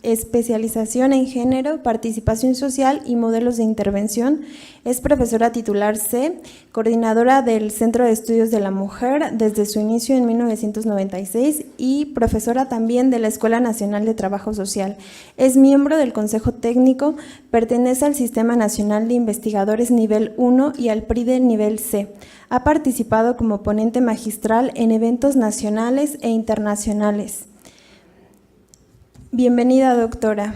especialización en género, participación social y modelos de intervención. Es profesora titular C, coordinadora del Centro de Estudios de la Mujer desde su inicio en 1996 y profesora también de la Escuela Nacional de Trabajo Social. Es miembro del Consejo Técnico, pertenece al Sistema Nacional de Investigadores Nivel 1 y al PRIDE Nivel C. Ha participado como ponente magistral en eventos nacionales e internacionales. Bienvenida, doctora.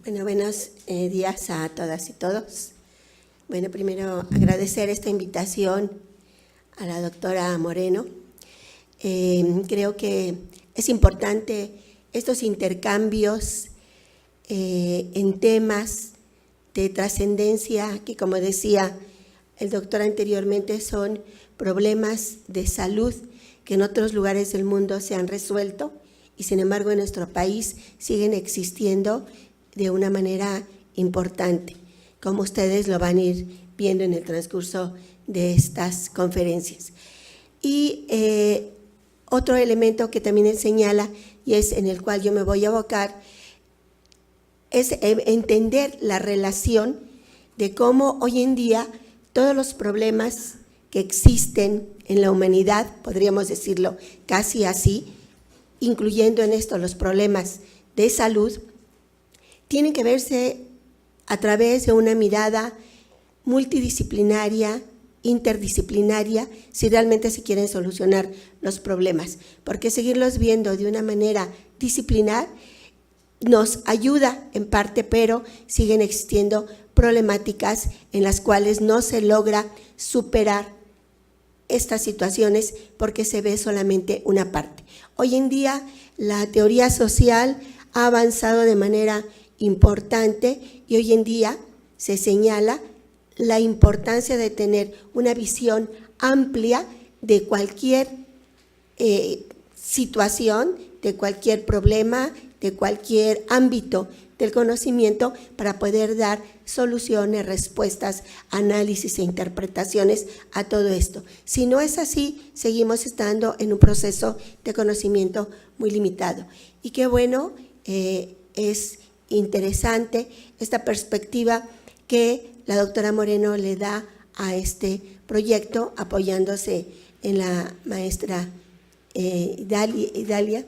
Bueno, buenos días a todas y todos. Bueno, primero agradecer esta invitación a la doctora Moreno. Creo que es importante estos intercambios en temas de trascendencia que, como decía el doctor anteriormente, son problemas de salud que en otros lugares del mundo se han resuelto y sin embargo en nuestro país siguen existiendo de una manera importante, como ustedes lo van a ir viendo en el transcurso de estas conferencias. Y otro elemento que también él señala, y es en el cual yo me voy a abocar, es entender la relación de cómo hoy en día todos los problemas que existen en la humanidad, podríamos decirlo casi así, incluyendo en esto los problemas de salud, tienen que verse a través de una mirada multidisciplinaria, interdisciplinaria, si realmente se quieren solucionar los problemas, porque seguirlos viendo de una manera disciplinar nos ayuda en parte, pero siguen existiendo problemáticas en las cuales no se logra superar estas situaciones porque se ve solamente una parte. Hoy en día la teoría social ha avanzado de manera importante y hoy en día se señala la importancia de tener una visión amplia de cualquier situación, de cualquier problema, de cualquier ámbito del conocimiento para poder dar soluciones, respuestas, análisis e interpretaciones a todo esto. Si no es así, seguimos estando en un proceso de conocimiento muy limitado. Y qué bueno, es interesante esta perspectiva que la doctora Moreno le da a este proyecto, apoyándose en la maestra Idalia,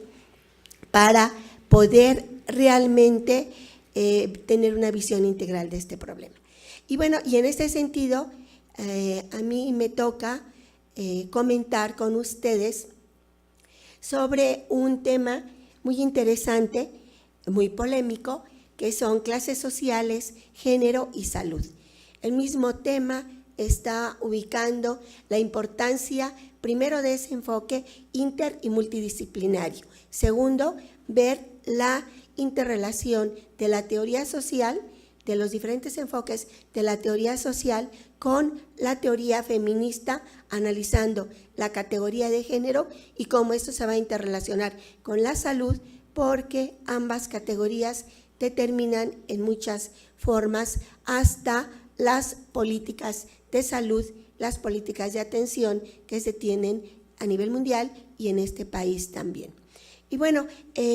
para poder realmente tener una visión integral de este problema. Y bueno, y en este sentido, a mí me toca comentar con ustedes sobre un tema muy interesante, muy polémico, que son clases sociales, género y salud. El mismo tema está ubicando la importancia, primero, de ese enfoque inter y multidisciplinario. Segundo, ver la interrelación de la teoría social, de los diferentes enfoques de la teoría social con la teoría feminista, analizando la categoría de género y cómo esto se va a interrelacionar con la salud, porque ambas categorías determinan en muchas formas hasta las políticas de salud, las políticas de atención que se tienen a nivel mundial y en este país también. Y bueno,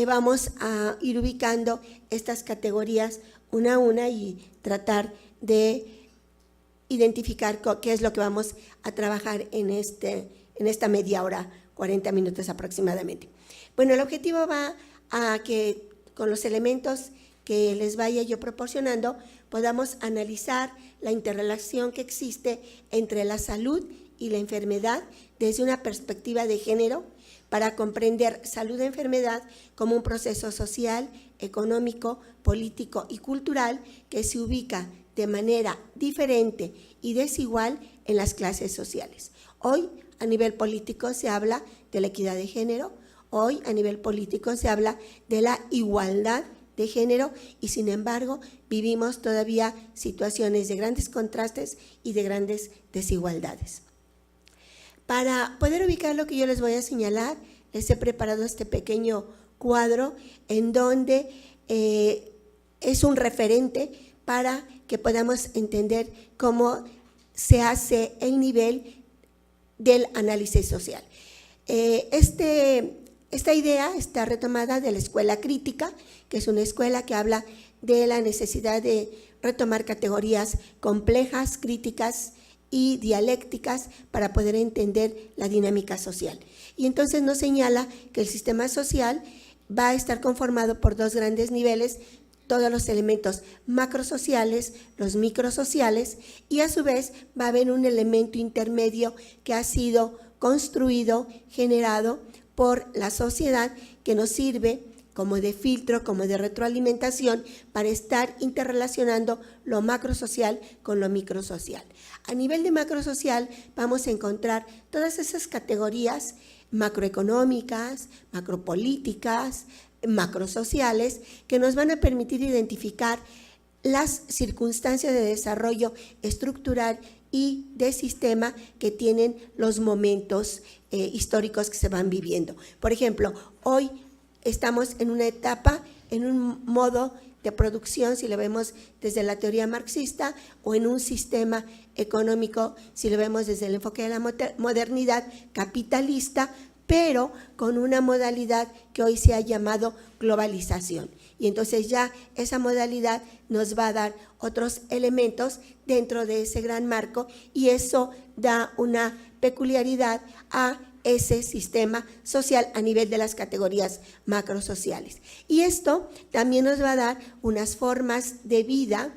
vamos a ir ubicando estas categorías una a una y tratar de identificar qué es lo que vamos a trabajar en esta media hora, 40 minutos aproximadamente. Bueno, el objetivo va a que con los elementos que les vaya yo proporcionando podamos analizar la interrelación que existe entre la salud y la enfermedad desde una perspectiva de género, para comprender salud-enfermedad como un proceso social, económico, político y cultural que se ubica de manera diferente y desigual en las clases sociales. Hoy, a nivel político, se habla de la equidad de género. Hoy, a nivel político, se habla de la igualdad de género y sin embargo vivimos todavía situaciones de grandes contrastes y de grandes desigualdades. Para poder ubicar lo que yo les voy a señalar, les he preparado este pequeño cuadro en donde es un referente para que podamos entender cómo se hace el nivel del análisis social. Esta idea está retomada de la escuela crítica, que es una escuela que habla de la necesidad de retomar categorías complejas, críticas y dialécticas para poder entender la dinámica social. Y entonces nos señala que el sistema social va a estar conformado por dos grandes niveles, todos los elementos macrosociales, los microsociales, y a su vez va a haber un elemento intermedio que ha sido construido, generado por la sociedad, que nos sirve como de filtro, como de retroalimentación para estar interrelacionando lo macrosocial con lo microsocial. A nivel de macrosocial vamos a encontrar todas esas categorías macroeconómicas, macropolíticas, macrosociales, que nos van a permitir identificar las circunstancias de desarrollo estructural y de sistema que tienen los momentos históricos que se van viviendo. Por ejemplo, hoy estamos en una etapa, en un modo de producción, si lo vemos desde la teoría marxista, o en un sistema económico, si lo vemos desde el enfoque de la modernidad capitalista, pero con una modalidad que hoy se ha llamado globalización. Y entonces ya esa modalidad nos va a dar otros elementos dentro de ese gran marco y eso da una peculiaridad a ese sistema social a nivel de las categorías macrosociales. Y esto también nos va a dar unas formas de vida,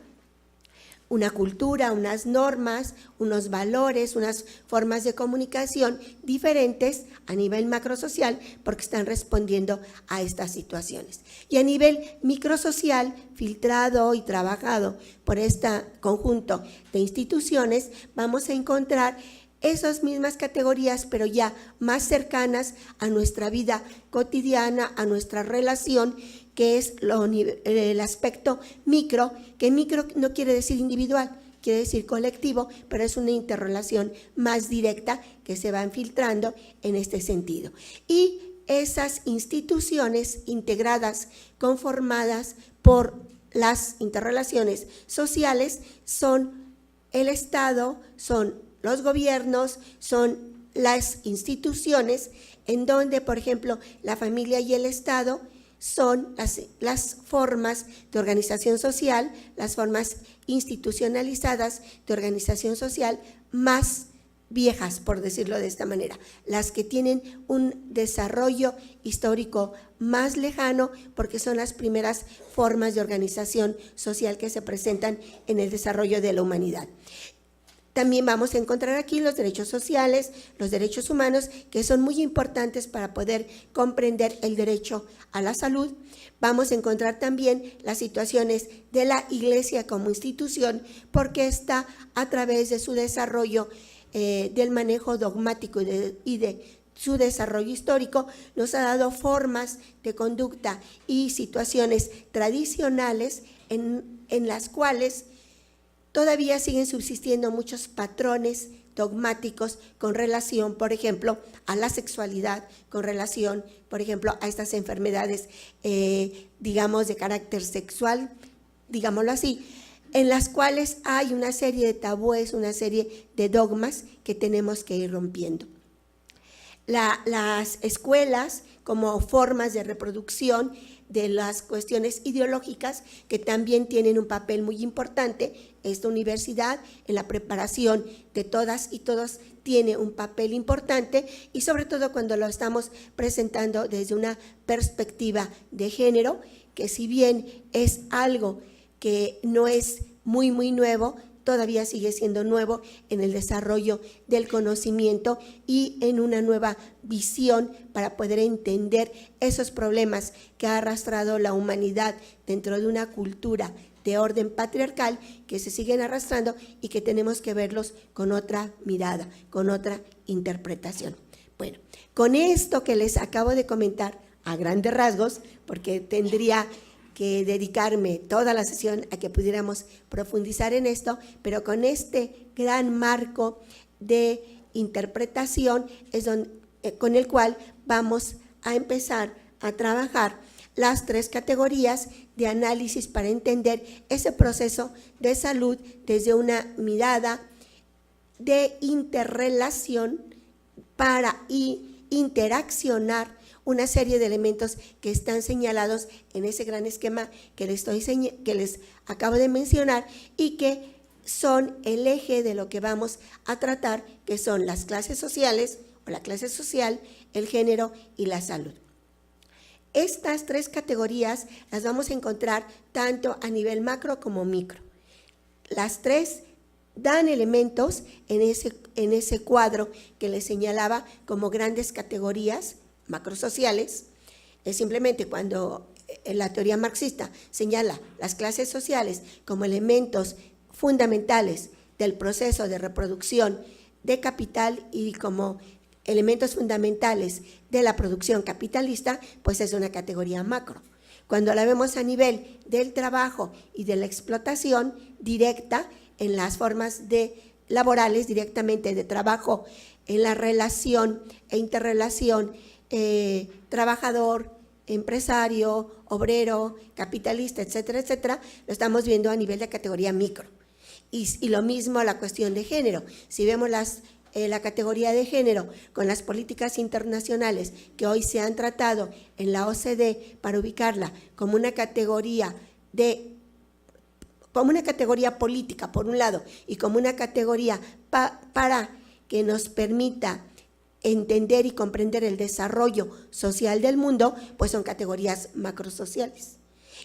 una cultura, unas normas, unos valores, unas formas de comunicación diferentes a nivel macrosocial porque están respondiendo a estas situaciones. Y a nivel microsocial, filtrado y trabajado por este conjunto de instituciones, vamos a encontrar esas mismas categorías, pero ya más cercanas a nuestra vida cotidiana, a nuestra relación, que es el aspecto micro, que micro no quiere decir individual, quiere decir colectivo, pero es una interrelación más directa que se van filtrando en este sentido. Y esas instituciones integradas, conformadas por las interrelaciones sociales, son el Estado, son los gobiernos, son las instituciones en donde, por ejemplo, la familia y el Estado son las formas de organización social, las formas institucionalizadas de organización social más viejas, por decirlo de esta manera, las que tienen un desarrollo histórico más lejano porque son las primeras formas de organización social que se presentan en el desarrollo de la humanidad. También vamos a encontrar aquí los derechos sociales, los derechos humanos, que son muy importantes para poder comprender el derecho a la salud. Vamos a encontrar también las situaciones de la Iglesia como institución, porque está a través de su desarrollo, del manejo dogmático y de su desarrollo histórico, nos ha dado formas de conducta y situaciones tradicionales en las cuales todavía siguen subsistiendo muchos patrones dogmáticos con relación, por ejemplo, a la sexualidad, con relación, por ejemplo, a estas enfermedades, digamos, de carácter sexual, digámoslo así, en las cuales hay una serie de tabúes, una serie de dogmas que tenemos que ir rompiendo. Las escuelas como formas de reproducción de las cuestiones ideológicas que también tienen un papel muy importante. Esta universidad en la preparación de todas y todos tiene un papel importante y sobre todo cuando lo estamos presentando desde una perspectiva de género, que si bien es algo que no es muy nuevo, todavía sigue siendo nuevo en el desarrollo del conocimiento y en una nueva visión para poder entender esos problemas que ha arrastrado la humanidad dentro de una cultura de orden patriarcal que se siguen arrastrando y que tenemos que verlos con otra mirada, con otra interpretación. Bueno, con esto que les acabo de comentar a grandes rasgos, porque tendría que dedicarme toda la sesión a que pudiéramos profundizar en esto, pero con este gran marco de interpretación es con el cual vamos a empezar a trabajar las 3 categorías de análisis para entender ese proceso de salud desde una mirada de interrelación para interaccionar una serie de elementos que están señalados en ese gran esquema que les acabo de mencionar y que son el eje de lo que vamos a tratar, que son las clases sociales o la clase social, el género y la salud. Estas 3 categorías las vamos a encontrar tanto a nivel macro como micro. Las 3 dan elementos en ese cuadro que les señalaba como grandes categorías macrosociales. Es simplemente cuando la teoría marxista señala las clases sociales como elementos fundamentales del proceso de reproducción de capital y como elementos fundamentales de la producción capitalista, pues es una categoría macro. Cuando la vemos a nivel del trabajo y de la explotación directa en las formas laborales, directamente de trabajo, en la relación e interrelación trabajador, empresario, obrero, capitalista, etcétera, etcétera, lo estamos viendo a nivel de categoría micro. Y lo mismo la cuestión de género. Si vemos la categoría de género con las políticas internacionales que hoy se han tratado en la OCDE para ubicarla como una categoría política, por un lado, y como una categoría para que nos permita entender y comprender el desarrollo social del mundo, pues son categorías macrosociales.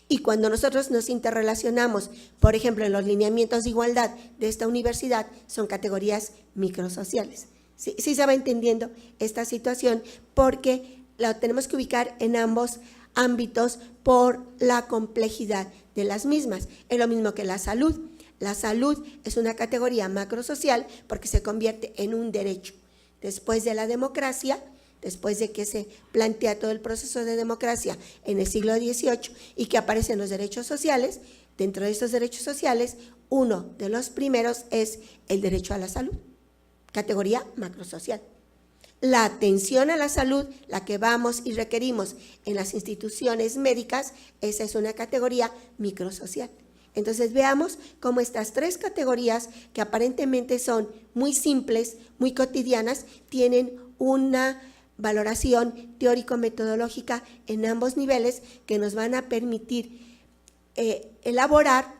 Y cuando nosotros nos interrelacionamos, por ejemplo, en los lineamientos de igualdad de esta universidad, son categorías microsociales. Sí se va entendiendo esta situación porque la tenemos que ubicar en ambos ámbitos por la complejidad de las mismas. Es lo mismo que la salud. La salud es una categoría macrosocial porque se convierte en un derecho. Después de la democracia, después de que se plantea todo el proceso de democracia en el siglo XVIII y que aparecen los derechos sociales, dentro de estos derechos sociales, uno de los primeros es el derecho a la salud, categoría macrosocial. La atención a la salud, la que vamos y requerimos en las instituciones médicas, esa es una categoría microsocial. Entonces veamos cómo estas 3 categorías, que aparentemente son muy simples, muy cotidianas, tienen una valoración teórico-metodológica en ambos niveles que nos van a permitir elaborar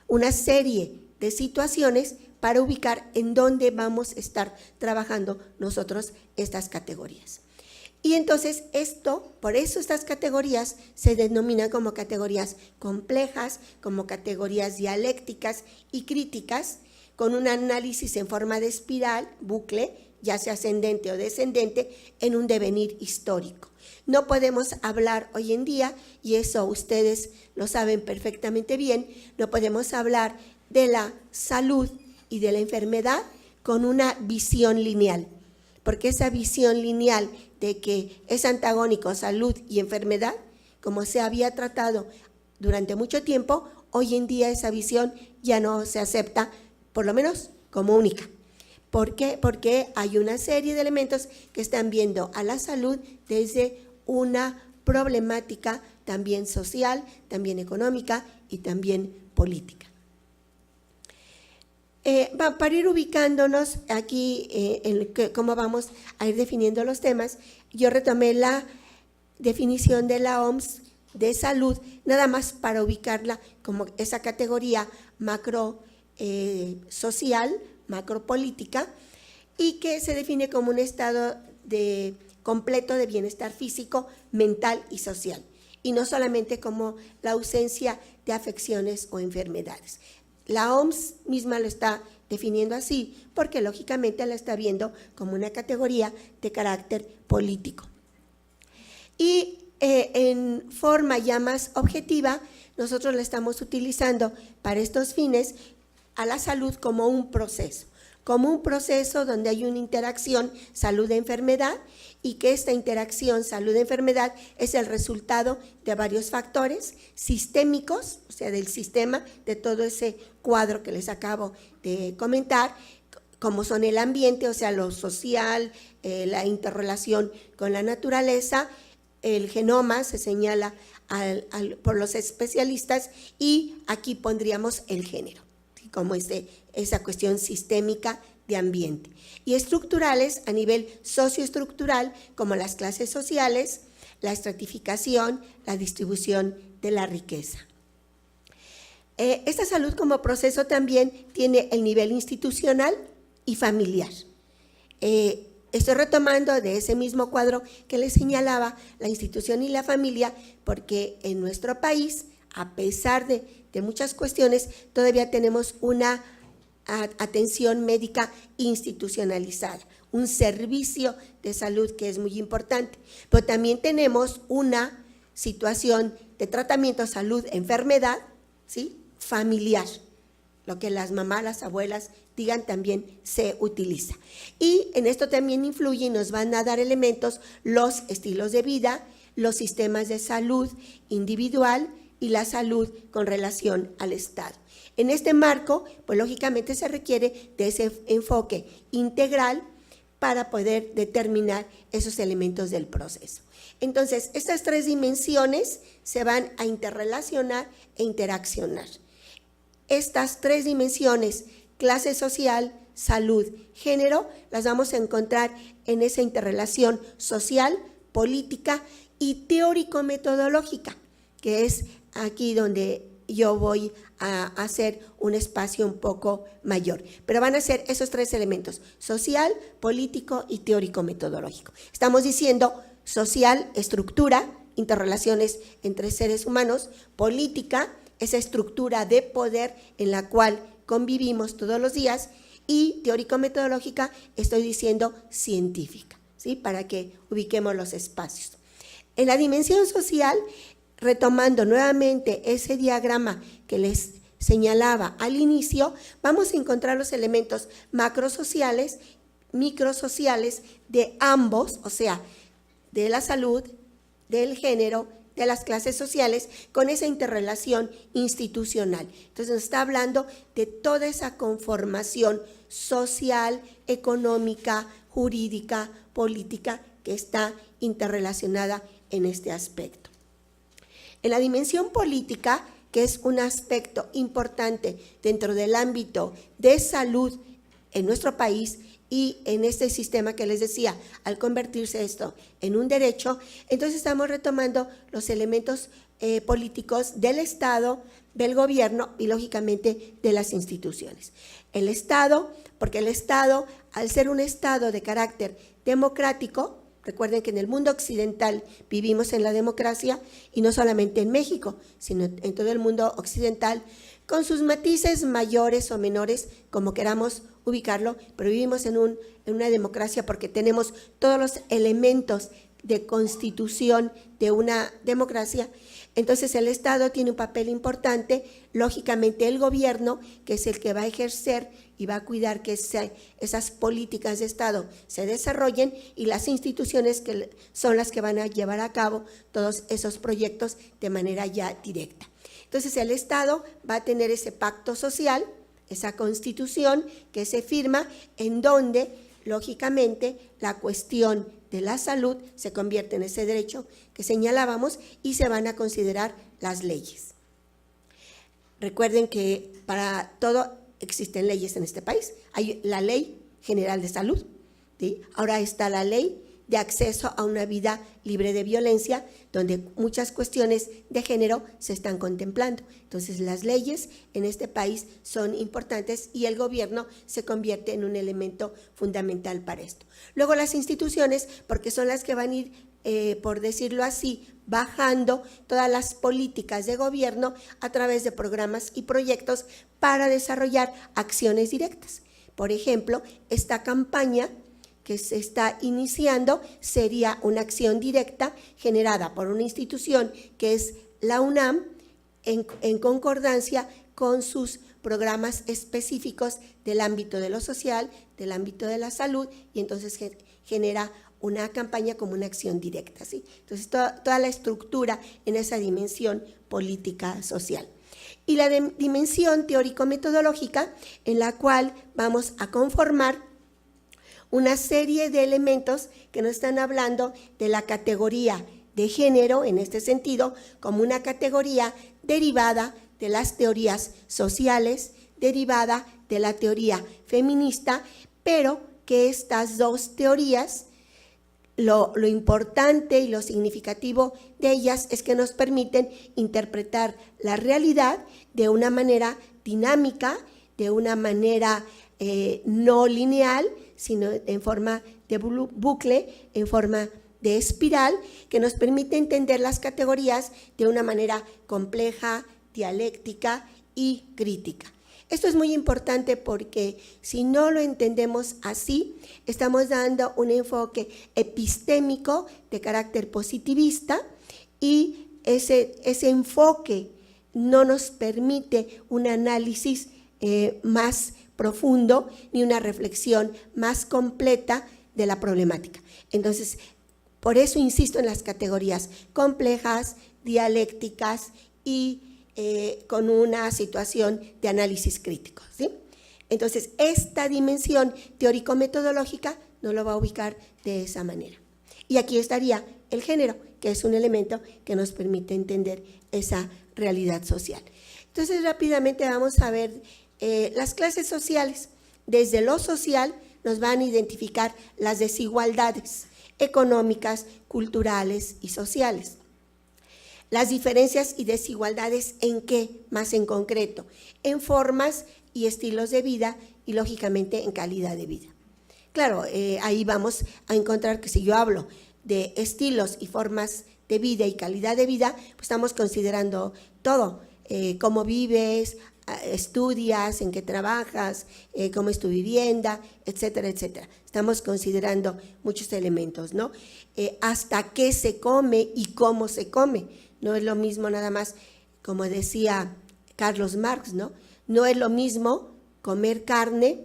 una serie de situaciones para ubicar en dónde vamos a estar trabajando nosotros estas categorías. Y entonces por eso estas categorías se denominan como categorías complejas, como categorías dialécticas y críticas, con un análisis en forma de espiral, bucle, ya sea ascendente o descendente, en un devenir histórico. No podemos hablar hoy en día, y eso ustedes lo saben perfectamente bien, no podemos hablar de la salud y de la enfermedad con una visión lineal, porque esa visión lineal de que es antagónico salud y enfermedad, como se había tratado durante mucho tiempo, hoy en día esa visión ya no se acepta, por lo menos como única. ¿Por qué? Porque hay una serie de elementos que están viendo a la salud desde una problemática también social, también económica y también política. Para ir ubicándonos aquí en cómo vamos a ir definiendo los temas, yo retomé la definición de la OMS de salud, nada más para ubicarla como esa categoría macro social, macropolítica, y que se define como un estado completo de bienestar físico, mental y social, y no solamente como la ausencia de afecciones o enfermedades. La OMS misma lo está definiendo así, porque lógicamente la está viendo como una categoría de carácter político. Y en forma ya más objetiva, nosotros la estamos utilizando para estos fines a la salud como un proceso, como un proceso donde hay una interacción salud-enfermedad y que esta interacción salud-enfermedad es el resultado de varios factores sistémicos, o sea, del sistema, de todo ese cuadro que les acabo de comentar, como son el ambiente, o sea, lo social, la interrelación con la naturaleza, el genoma se señala por los especialistas y aquí pondríamos el género, ¿sí? Como esa cuestión sistémica de ambiente. Y estructurales a nivel socioestructural, como las clases sociales, la estratificación, la distribución de la riqueza. Esta salud como proceso también tiene el nivel institucional y familiar. Estoy retomando de ese mismo cuadro que les señalaba la institución y la familia, porque en nuestro país, a pesar de muchas cuestiones, todavía tenemos una atención médica institucionalizada, un servicio de salud que es muy importante, pero también tenemos una situación de tratamiento salud-enfermedad, ¿sí? Familiar, lo que las mamás, las abuelas digan también se utiliza. Y en esto también influye y nos van a dar elementos los estilos de vida, los sistemas de salud individual y la salud con relación al Estado. En este marco, pues lógicamente se requiere de ese enfoque integral para poder determinar esos elementos del proceso. Entonces, estas tres dimensiones se van a interrelacionar e interaccionar. Estas tres dimensiones, clase social, salud, género, las vamos a encontrar en esa interrelación social, política y teórico-metodológica, que es aquí donde yo voy a hacer un espacio un poco mayor. Pero van a ser esos tres elementos, social, político y teórico-metodológico. Estamos diciendo social, estructura, interrelaciones entre seres humanos, política, esa estructura de poder en la cual convivimos todos los días, y teórico-metodológica, estoy diciendo científica, ¿sí? Para que ubiquemos los espacios. En la dimensión social, retomando nuevamente ese diagrama que les señalaba al inicio, vamos a encontrar los elementos macrosociales, microsociales de ambos, o sea, de la salud, del género, de las clases sociales, con esa interrelación institucional. Entonces nos está hablando de toda esa conformación social, económica, jurídica, política, que está interrelacionada en este aspecto. En la dimensión política, que es un aspecto importante dentro del ámbito de salud en nuestro país y en este sistema que les decía, al convertirse esto en un derecho, entonces estamos retomando los elementos políticos del Estado, del gobierno y lógicamente de las instituciones. El Estado, porque el Estado, al ser un Estado de carácter democrático, recuerden que en el mundo occidental vivimos en la democracia y no solamente en México, sino en todo el mundo occidental, con sus matices mayores o menores, como queramos ubicarlo, pero vivimos en una democracia porque tenemos todos los elementos de constitución de una democracia. Entonces el Estado tiene un papel importante, lógicamente el gobierno, que es el que va a ejercer y va a cuidar que esas políticas de Estado se desarrollen, y las instituciones que son las que van a llevar a cabo todos esos proyectos de manera ya directa. Entonces el Estado va a tener ese pacto social, esa constitución que se firma, en donde lógicamente la cuestión de la salud se convierte en ese derecho que señalábamos y se van a considerar las leyes. Recuerden que para todo existen leyes en este país. Hay la Ley General de Salud, ¿sí? Ahora está la Ley de Acceso a una Vida Libre de Violencia, donde muchas cuestiones de género se están contemplando. Entonces, las leyes en este país son importantes y el gobierno se convierte en un elemento fundamental para esto. Luego, las instituciones, porque son las que van a ir, por decirlo así, bajando todas las políticas de gobierno a través de programas y proyectos para desarrollar acciones directas. Por ejemplo, esta campaña que se está iniciando sería una acción directa generada por una institución que es la UNAM, en concordancia con sus programas específicos del ámbito de lo social, del ámbito de la salud, y entonces genera una campaña como una acción directa, ¿sí? Entonces, toda la estructura en esa dimensión política social. Y la dimensión teórico-metodológica, en la cual vamos a conformar una serie de elementos que nos están hablando de la categoría de género, en este sentido, como una categoría derivada de las teorías sociales, derivada de la teoría feminista, pero que estas dos teorías, lo importante y lo significativo de ellas es que nos permiten interpretar la realidad de una manera dinámica, de una manera no lineal, sino en forma de bucle, en forma de espiral, que nos permite entender las categorías de una manera compleja, dialéctica y crítica. Esto es muy importante porque si no lo entendemos así, estamos dando un enfoque epistémico de carácter positivista, y ese enfoque no nos permite un análisis más profundo ni una reflexión más completa de la problemática. Entonces, por eso insisto en las categorías complejas, dialécticas y con una situación de análisis crítico, ¿sí? Entonces, esta dimensión teórico-metodológica nos lo va a ubicar de esa manera. Y aquí estaría el género, que es un elemento que nos permite entender esa realidad social. Entonces, rápidamente vamos a ver las clases sociales. Desde lo social nos van a identificar las desigualdades económicas, culturales y sociales. Las diferencias y desigualdades, ¿en qué? Más en concreto, en formas y estilos de vida y, lógicamente, en calidad de vida. Claro, ahí vamos a encontrar que si yo hablo de estilos y formas de vida y calidad de vida, pues estamos considerando todo, cómo vives, estudias, en qué trabajas, cómo es tu vivienda, etcétera, etcétera. Estamos considerando muchos elementos, ¿no? Hasta qué se come y cómo se come. No es lo mismo nada más, como decía Carlos Marx, ¿no? No es lo mismo comer carne,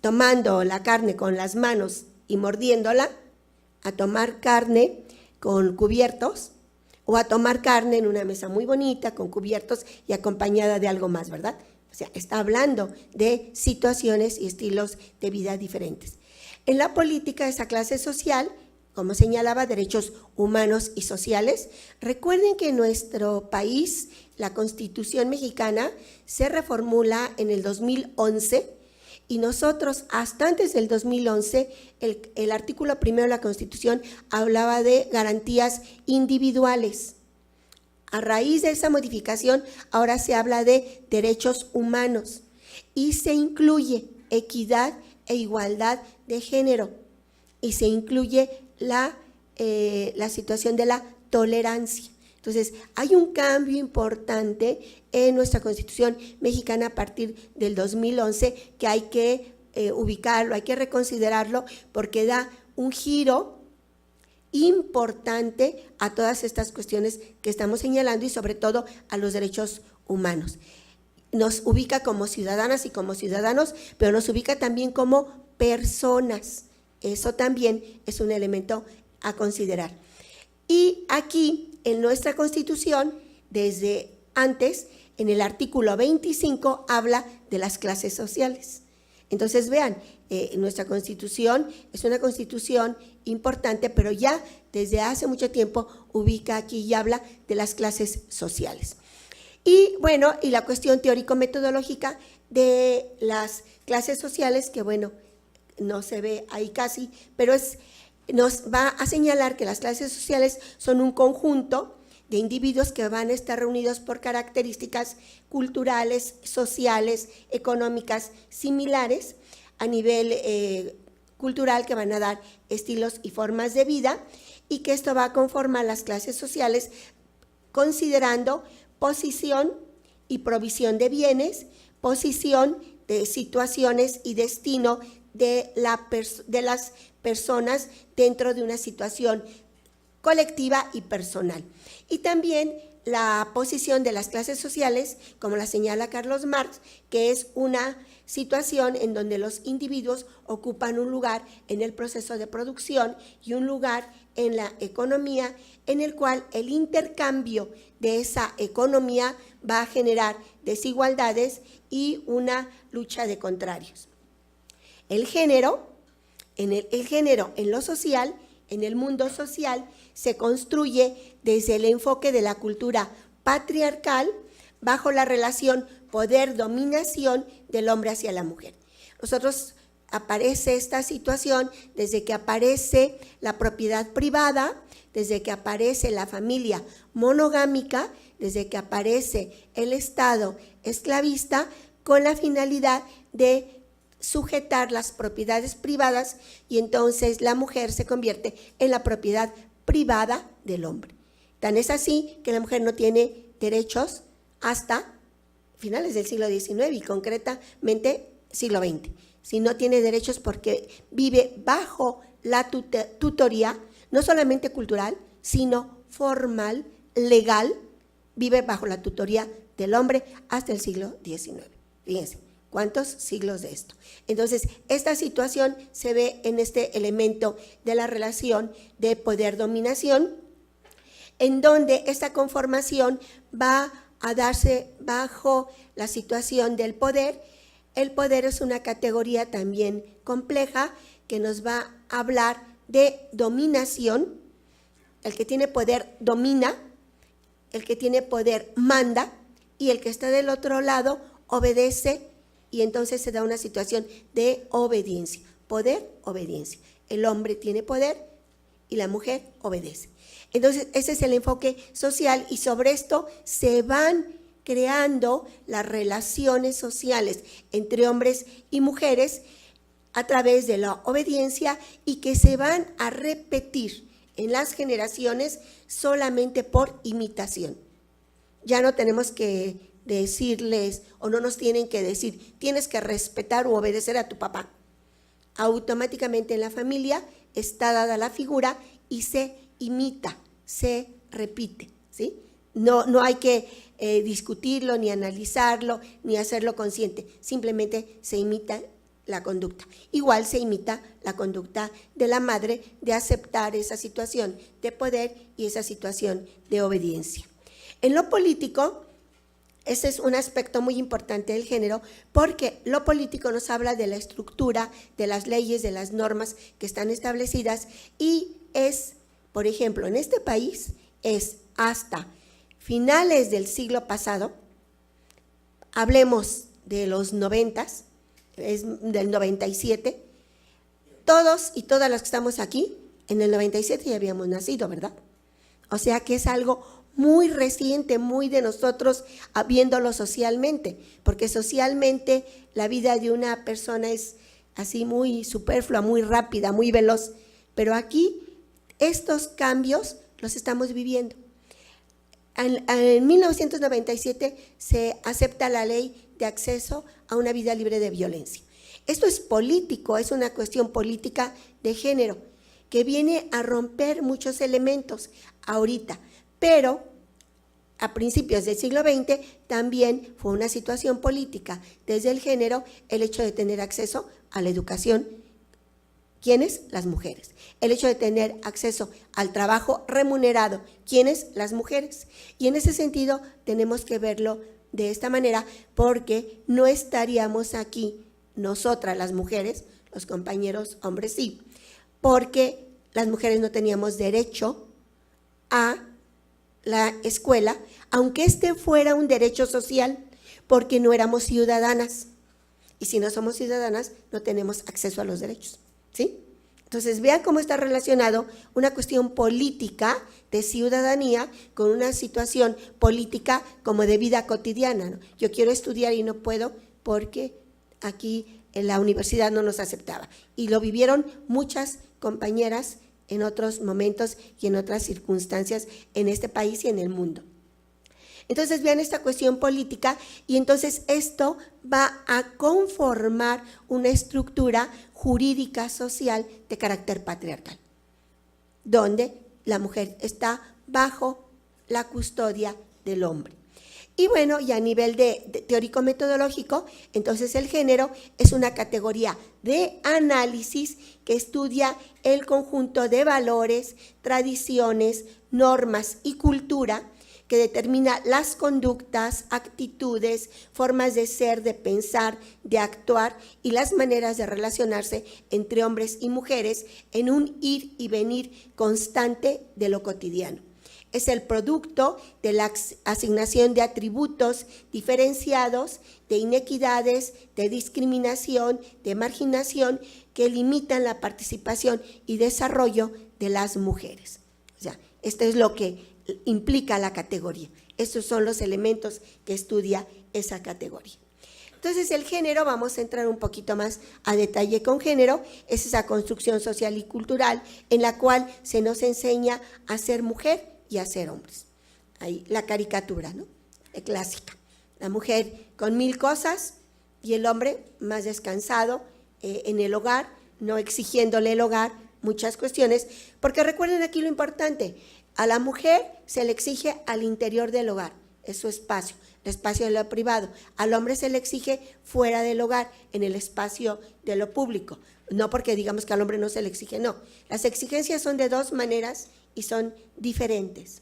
tomando la carne con las manos y mordiéndola, a tomar carne con cubiertos, o a tomar carne en una mesa muy bonita, con cubiertos y acompañada de algo más, ¿verdad? O sea, está hablando de situaciones y estilos de vida diferentes. En la política, esa clase social, como señalaba, derechos humanos y sociales. Recuerden que en nuestro país, la Constitución mexicana se reformula en el 2011, y nosotros hasta antes del 2011, el artículo primero de la Constitución hablaba de garantías individuales. A raíz de esa modificación, ahora se habla de derechos humanos y se incluye equidad e igualdad de género, y se incluye la situación de la tolerancia. Entonces, hay un cambio importante en nuestra Constitución mexicana a partir del 2011 que hay que ubicarlo, hay que reconsiderarlo, porque da un giro importante a todas estas cuestiones que estamos señalando, y sobre todo a los derechos humanos. Nos ubica como ciudadanas y como ciudadanos, pero nos ubica también como personas. Eso también es un elemento a considerar. Y aquí, en nuestra Constitución, desde antes, en el artículo 25, habla de las clases sociales. Entonces, vean, nuestra Constitución es una Constitución importante, pero ya desde hace mucho tiempo ubica aquí y habla de las clases sociales. Y bueno, y la cuestión teórico-metodológica de las clases sociales, que bueno, no se ve ahí casi, pero nos va a señalar que las clases sociales son un conjunto de individuos que van a estar reunidos por características culturales, sociales, económicas similares a nivel cultural, que van a dar estilos y formas de vida, y que esto va a conformar las clases sociales considerando posición y provisión de bienes, posición de situaciones y destino de las personas dentro de una situación colectiva y personal. Y también la posición de las clases sociales, como la señala Carlos Marx, que es una situación en donde los individuos ocupan un lugar en el proceso de producción y un lugar en la economía, en el cual el intercambio de esa economía va a generar desigualdades y una lucha de contrarios. El género en lo social, en el mundo social, se construye desde el enfoque de la cultura patriarcal bajo la relación poder-dominación del hombre hacia la mujer. Nosotros aparece esta situación desde que aparece la propiedad privada, desde que aparece la familia monogámica, desde que aparece el Estado esclavista, con la finalidad de sujetar las propiedades privadas, y entonces la mujer se convierte en la propiedad privada del hombre. Tan es así que la mujer no tiene derechos hasta finales del siglo XIX y concretamente siglo XX. Si no tiene derechos porque vive bajo la tutoría, no solamente cultural, sino formal, legal, vive bajo la tutoría del hombre hasta el siglo XIX. Fíjense, ¿cuántos siglos de esto? Entonces, esta situación se ve en este elemento de la relación de poder-dominación, en donde esta conformación va a darse bajo la situación del poder. El poder es una categoría también compleja que nos va a hablar de dominación. El que tiene poder domina, el que tiene poder manda, y el que está del otro lado obedece, y entonces se da una situación de obediencia. Poder, obediencia. El hombre tiene poder y la mujer obedece. Entonces, ese es el enfoque social, y sobre esto se van creando las relaciones sociales entre hombres y mujeres a través de la obediencia, y que se van a repetir en las generaciones solamente por imitación. Ya no tenemos que decirles, o no nos tienen que decir, tienes que respetar o obedecer a tu papá. Automáticamente en la familia está dada la figura y se imita, se repite, ¿sí? No hay que discutirlo, ni analizarlo, ni hacerlo consciente, simplemente se imita la conducta. Igual se imita la conducta de la madre de aceptar esa situación de poder y esa situación de obediencia. En lo político, ese es un aspecto muy importante del género, porque lo político nos habla de la estructura, de las leyes, de las normas que están establecidas, y es, por ejemplo, en este país, es hasta finales del siglo pasado, hablemos de los 90s, es del 97, todos y todas las que estamos aquí, en el 97 ya habíamos nacido, ¿verdad? O sea que es algo muy reciente, muy de nosotros, viéndolo socialmente, porque socialmente la vida de una persona es así muy superflua, muy rápida, muy veloz, pero aquí estos cambios los estamos viviendo. En 1997 se acepta la ley de acceso a una vida libre de violencia. Esto es político, es una cuestión política de género que viene a romper muchos elementos ahorita, pero a principios del siglo XX también fue una situación política desde el género el hecho de tener acceso a la educación. ¿Quiénes? Las mujeres. El hecho de tener acceso al trabajo remunerado. ¿Quiénes? Las mujeres. Y en ese sentido tenemos que verlo de esta manera, porque no estaríamos aquí nosotras las mujeres, los compañeros hombres sí, porque las mujeres no teníamos derecho a la escuela, aunque este fuera un derecho social, porque no éramos ciudadanas. Y si no somos ciudadanas, no tenemos acceso a los derechos, ¿sí? Entonces, vean cómo está relacionado una cuestión política de ciudadanía con una situación política como de vida cotidiana, ¿no? Yo quiero estudiar y no puedo porque aquí en la universidad no nos aceptaba. Y lo vivieron muchas compañeras en otros momentos y en otras circunstancias en este país y en el mundo. Entonces vean esta cuestión política, y entonces esto va a conformar una estructura jurídica social de carácter patriarcal, donde la mujer está bajo la custodia del hombre. Y bueno, y a nivel de teórico-metodológico, entonces el género es una categoría de análisis que estudia el conjunto de valores, tradiciones, normas y cultura que determina las conductas, actitudes, formas de ser, de pensar, de actuar y las maneras de relacionarse entre hombres y mujeres en un ir y venir constante de lo cotidiano. Es el producto de la asignación de atributos diferenciados, de inequidades, de discriminación, de marginación que limitan la participación y desarrollo de las mujeres. O sea, esto es lo que implica la categoría. Estos son los elementos que estudia esa categoría. Entonces, el género, vamos a entrar un poquito más a detalle con género, es esa construcción social y cultural en la cual se nos enseña a ser mujer y a ser hombres. Ahí la caricatura, ¿no? Clásica. La mujer con 1000 cosas y el hombre más descansado en el hogar, no exigiéndole el hogar, muchas cuestiones, porque recuerden aquí lo importante, a la mujer se le exige al interior del hogar, es su espacio, el espacio de lo privado. Al hombre se le exige fuera del hogar, en el espacio de lo público. No porque digamos que al hombre no se le exige, no. Las exigencias son de dos maneras y son diferentes.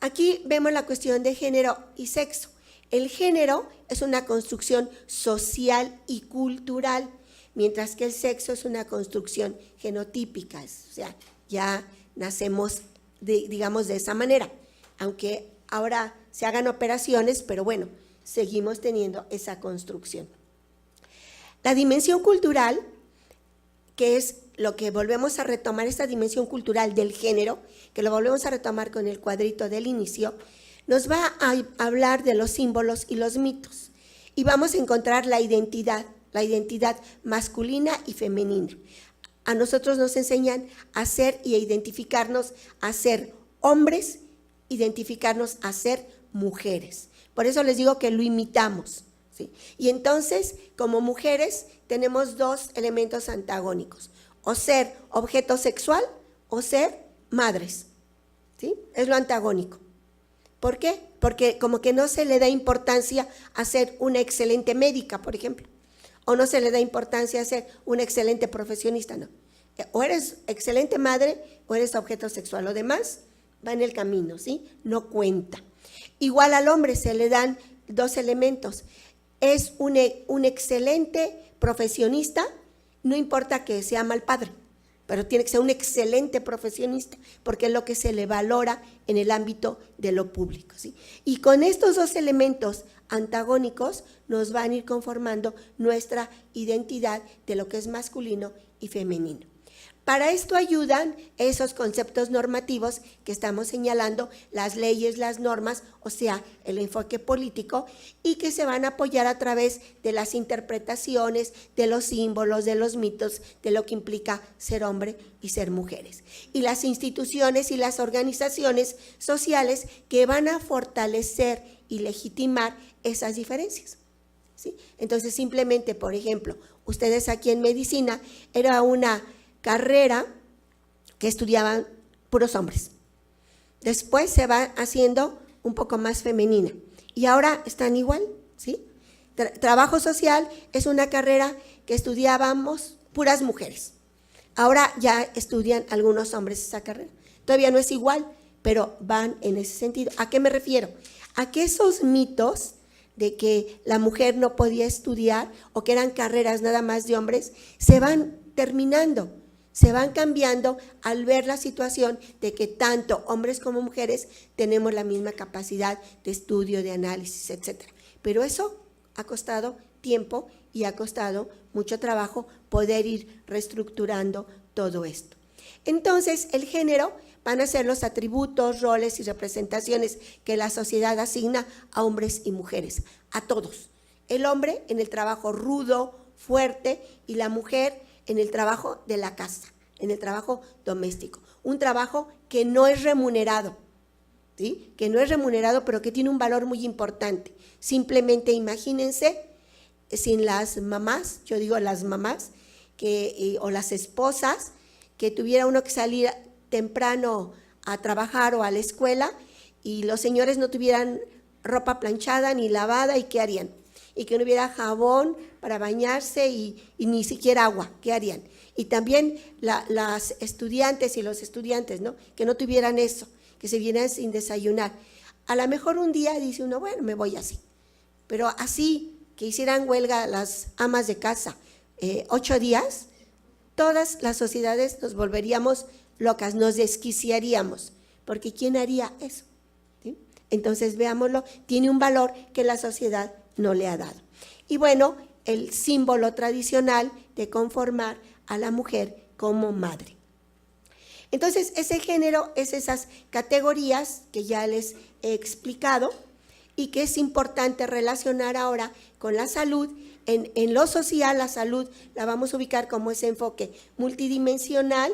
Aquí vemos la cuestión de género y sexo. El género es una construcción social y cultural, mientras que el sexo es una construcción genotípica, o sea, ya nacemos, digamos, de esa manera, aunque ahora se hagan operaciones, pero bueno, seguimos teniendo esa construcción. La dimensión cultural, que es lo que volvemos a retomar, esta dimensión cultural del género, que lo volvemos a retomar con el cuadrito del inicio, nos va a hablar de los símbolos y los mitos. Y vamos a encontrar la identidad masculina y femenina. A nosotros nos enseñan a ser y a identificarnos a ser hombres, identificarnos a ser mujeres. Por eso les digo que lo imitamos, ¿sí? Y entonces, como mujeres, tenemos dos elementos antagónicos, o ser objeto sexual o ser madres, ¿sí? Es lo antagónico. ¿Por qué? Porque como que no se le da importancia a ser una excelente médica, por ejemplo, o no se le da importancia a ser una excelente profesionista, no. O eres excelente madre o eres objeto sexual, lo demás va en el camino, ¿sí? No cuenta. Igual al hombre se le dan dos elementos, es un excelente profesionista, no importa que sea mal padre, pero tiene que ser un excelente profesionista, porque es lo que se le valora en el ámbito de lo público, ¿sí? Y con estos dos elementos antagónicos nos van a ir conformando nuestra identidad de lo que es masculino y femenino. Para esto ayudan esos conceptos normativos que estamos señalando, las leyes, las normas, o sea, el enfoque político, y que se van a apoyar a través de las interpretaciones, de los símbolos, de los mitos, de lo que implica ser hombre y ser mujeres. Y las instituciones y las organizaciones sociales que van a fortalecer y legitimar esas diferencias, ¿sí? Entonces, simplemente, por ejemplo, ustedes aquí en medicina era una carrera que estudiaban puros hombres. Después se va haciendo un poco más femenina y ahora están igual, ¿sí? Trabajo social es una carrera que estudiábamos puras mujeres. Ahora ya estudian algunos hombres esa carrera. Todavía no es igual, pero van en ese sentido. ¿A qué me refiero? A que esos mitos de que la mujer no podía estudiar o que eran carreras nada más de hombres, se van terminando. Se van cambiando al ver la situación de que tanto hombres como mujeres tenemos la misma capacidad de estudio, de análisis, etc. Pero eso ha costado tiempo y ha costado mucho trabajo poder ir reestructurando todo esto. Entonces, el género van a ser los atributos, roles y representaciones que la sociedad asigna a hombres y mujeres, a todos. El hombre en el trabajo rudo, fuerte, y la mujer en el trabajo de la casa, en el trabajo doméstico. Un trabajo que no es remunerado, ¿sí? Que no es remunerado, pero que tiene un valor muy importante. Simplemente imagínense sin las mamás, yo digo las mamás, o las esposas, que tuviera uno que salir temprano a trabajar o a la escuela y los señores no tuvieran ropa planchada ni lavada, ¿y qué harían? Y que no hubiera jabón para bañarse y ni siquiera agua, ¿qué harían? Y también las estudiantes y los estudiantes, ¿no? Que no tuvieran eso, que se vieran sin desayunar. A lo mejor un día dice uno, bueno, me voy así, pero así que hicieran huelga las amas de casa 8 días, todas las sociedades nos volveríamos locas, nos desquiciaríamos, porque ¿quién haría eso? ¿Sí? Entonces, veámoslo, tiene un valor que la sociedad no le ha dado. Y bueno, el símbolo tradicional de conformar a la mujer como madre. Entonces, ese género es esas categorías que ya les he explicado y que es importante relacionar ahora con la salud. En lo social, la salud la vamos a ubicar como ese enfoque multidimensional,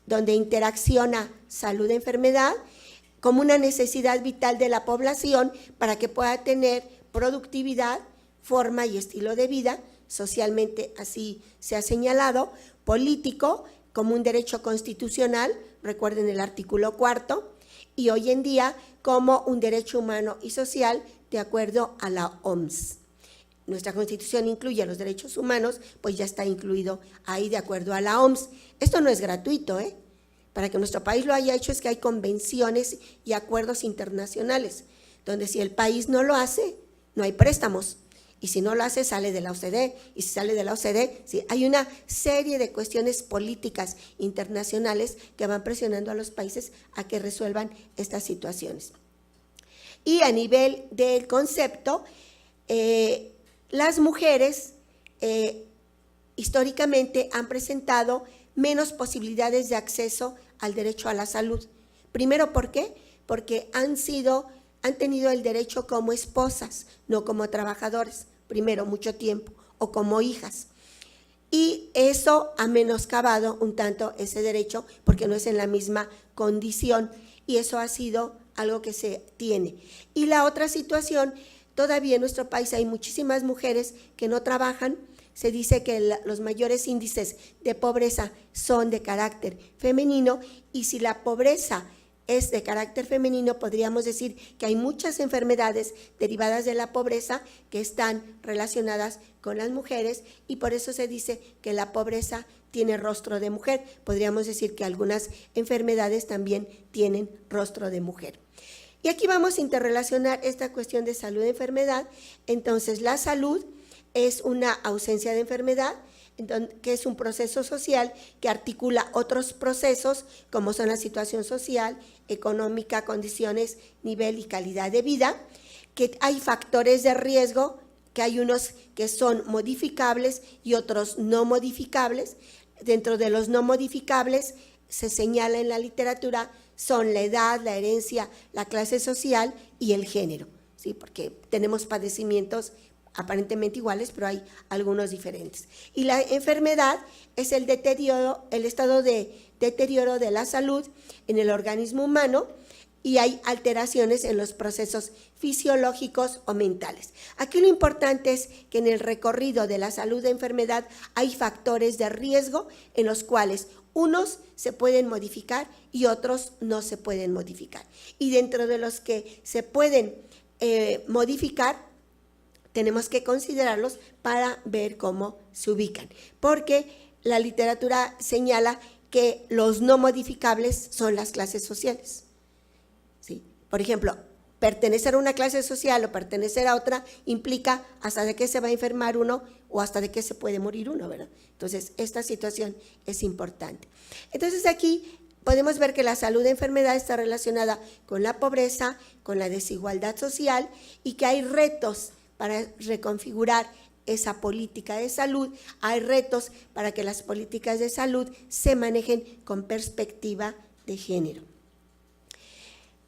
donde interacciona salud-enfermedad, como una necesidad vital de la población para que pueda tener productividad, forma y estilo de vida, socialmente así se ha señalado, político, como un derecho constitucional, recuerden el artículo 4, y hoy en día como un derecho humano y social de acuerdo a la OMS. Nuestra Constitución incluye los derechos humanos, pues ya está incluido ahí de acuerdo a la OMS. Esto no es gratuito, Para que nuestro país lo haya hecho es que hay convenciones y acuerdos internacionales, donde si el país no lo hace, no hay préstamos. Y si no lo hace, sale de la OCDE. Y si sale de la OCDE, sí, hay una serie de cuestiones políticas internacionales que van presionando a los países a que resuelvan estas situaciones. Y a nivel del concepto, las mujeres históricamente han presentado menos posibilidades de acceso al derecho a la salud. Primero, ¿por qué? Porque han tenido el derecho como esposas, no como trabajadoras, primero mucho tiempo, o como hijas. Y eso ha menoscabado un tanto ese derecho porque no es en la misma condición y eso ha sido algo que se tiene. Y la otra situación, todavía en nuestro país hay muchísimas mujeres que no trabajan. Se dice que los mayores índices de pobreza son de carácter femenino y si la pobreza es de carácter femenino, podríamos decir que hay muchas enfermedades derivadas de la pobreza que están relacionadas con las mujeres y por eso se dice que la pobreza tiene rostro de mujer. Podríamos decir que algunas enfermedades también tienen rostro de mujer. Y aquí vamos a interrelacionar esta cuestión de salud y enfermedad. Entonces, la salud es una ausencia de enfermedad, que es un proceso social que articula otros procesos como son la situación social, económica, condiciones, nivel y calidad de vida, que hay factores de riesgo, que hay unos que son modificables y otros no modificables. Dentro de los no modificables se señala en la literatura son la edad, la herencia, la clase social y el género, ¿sí? Porque tenemos padecimientos aparentemente iguales, pero hay algunos diferentes. Y la enfermedad es el deterioro, el estado de deterioro de la salud en el organismo humano y hay alteraciones en los procesos fisiológicos o mentales. Aquí lo importante es que en el recorrido de la salud de enfermedad hay factores de riesgo en los cuales unos se pueden modificar y otros no se pueden modificar. Y dentro de los que se pueden modificar, tenemos que considerarlos para ver cómo se ubican, porque la literatura señala que los no modificables son las clases sociales. ¿Sí? Por ejemplo, pertenecer a una clase social o pertenecer a otra implica hasta de qué se va a enfermar uno o hasta de qué se puede morir uno, ¿verdad? Entonces, esta situación es importante. Entonces, aquí podemos ver que la salud de enfermedad está relacionada con la pobreza, con la desigualdad social y que hay retos para reconfigurar esa política de salud, hay retos para que las políticas de salud se manejen con perspectiva de género.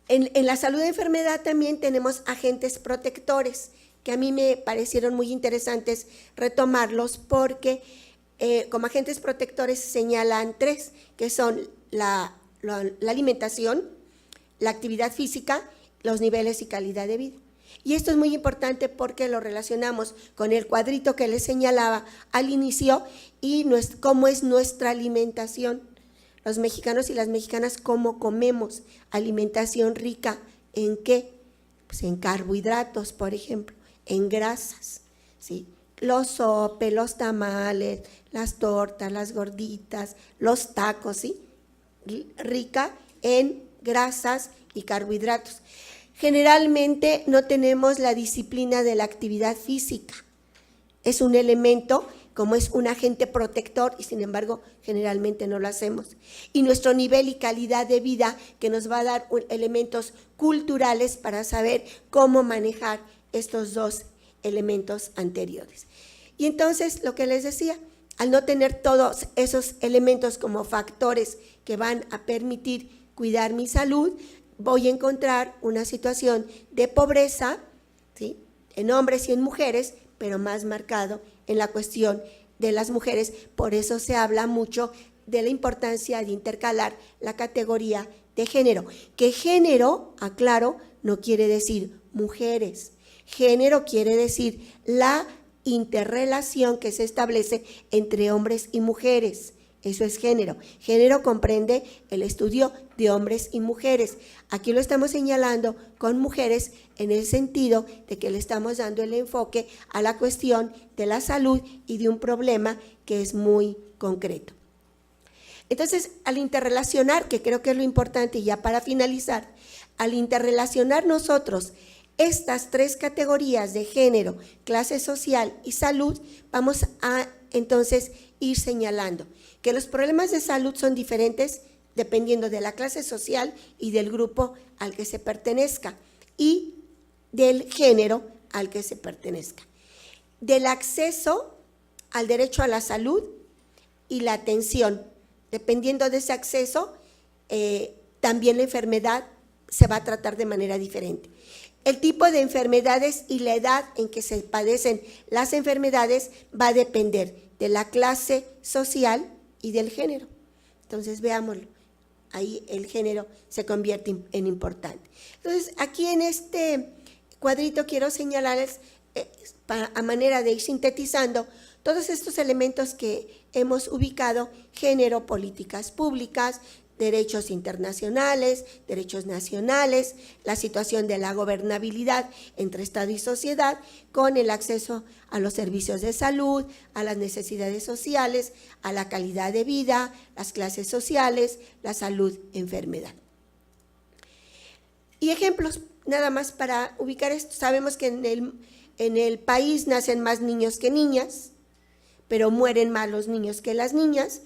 En la salud de enfermedad también tenemos agentes protectores, que a mí me parecieron muy interesantes retomarlos porque como agentes protectores se señalan 3, que son la alimentación, la actividad física, los niveles y calidad de vida. Y esto es muy importante porque lo relacionamos con el cuadrito que les señalaba al inicio y cómo es nuestra alimentación. Los mexicanos y las mexicanas, cómo comemos alimentación rica ¿En qué? Pues en carbohidratos, por ejemplo, en grasas, ¿sí? Los sopes, los tamales, las tortas, las gorditas, los tacos, ¿sí? Rica en grasas y carbohidratos. Generalmente no tenemos la disciplina de la actividad física. Es un elemento, como es un agente protector, y sin embargo generalmente no lo hacemos. Y nuestro nivel y calidad de vida que nos va a dar elementos culturales para saber cómo manejar estos dos elementos anteriores. Y entonces, lo que les decía, al no tener todos esos elementos como factores que van a permitir cuidar mi salud, voy a encontrar una situación de pobreza, ¿sí?, en hombres y en mujeres, pero más marcado en la cuestión de las mujeres. Por eso se habla mucho de la importancia de intercalar la categoría de género, que género, aclaro, no quiere decir mujeres. Género quiere decir la interrelación que se establece entre hombres y mujeres. Eso es género. Género comprende el estudio de hombres y mujeres. Aquí lo estamos señalando con mujeres en el sentido de que le estamos dando el enfoque a la cuestión de la salud y de un problema que es muy concreto. Entonces, al interrelacionar, que creo que es lo importante, y ya para finalizar, al interrelacionar nosotros estas tres categorías de género, clase social y salud, vamos a entonces ir señalando que los problemas de salud son diferentes dependiendo de la clase social y del grupo al que se pertenezca y del género al que se pertenezca. Del acceso al derecho a la salud y la atención. Dependiendo de ese acceso, también la enfermedad se va a tratar de manera diferente. El tipo de enfermedades y la edad en que se padecen las enfermedades va a depender de la clase social y del género. Entonces, veámoslo. Ahí el género se convierte en importante. Entonces, aquí en este cuadrito quiero señalarles, a manera de ir sintetizando, todos estos elementos que hemos ubicado: género, políticas públicas, derechos internacionales, derechos nacionales, la situación de la gobernabilidad entre Estado y sociedad, con el acceso a los servicios de salud, a las necesidades sociales, a la calidad de vida, las clases sociales, la salud, enfermedad. Y ejemplos, nada más para ubicar esto. Sabemos que en el país nacen más niños que niñas, pero mueren más los niños que las niñas.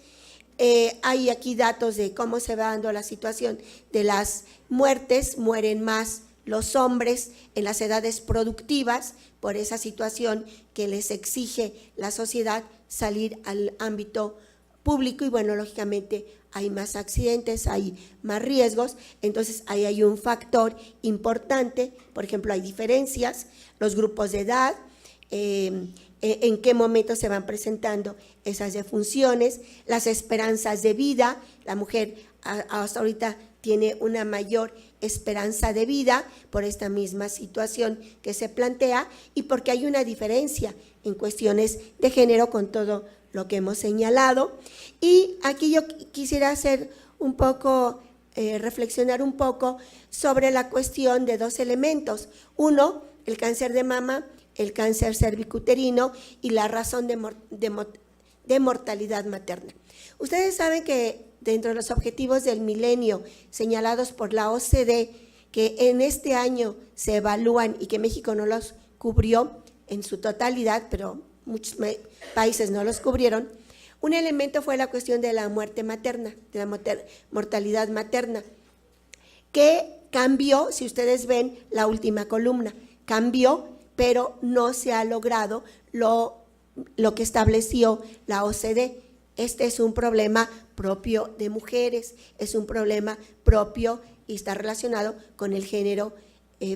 Hay aquí datos de cómo se va dando la situación de las muertes. Mueren más los hombres en las edades productivas por esa situación que les exige la sociedad salir al ámbito público, y bueno, lógicamente hay más accidentes, hay más riesgos. Entonces ahí hay un factor importante. Por ejemplo, hay diferencias, los grupos de edad, en qué momento se van presentando esas defunciones, las esperanzas de vida. La mujer hasta ahorita tiene una mayor esperanza de vida por esta misma situación que se plantea y porque hay una diferencia en cuestiones de género con todo lo que hemos señalado. Y aquí yo quisiera hacer un poco, reflexionar un poco sobre la cuestión de dos elementos. Uno, el cáncer de mama, el cáncer cervicuterino y la razón de mortalidad materna. Ustedes saben que dentro de los objetivos del milenio señalados por la OCDE, que en este año se evalúan y que México no los cubrió en su totalidad, pero muchos países no los cubrieron, un elemento fue la cuestión de la muerte materna, de la mortalidad materna, que cambió, si ustedes ven la última columna, cambió, pero no se ha logrado lo que estableció la OCDE. Este es un problema propio de mujeres, es un problema propio y está relacionado con el género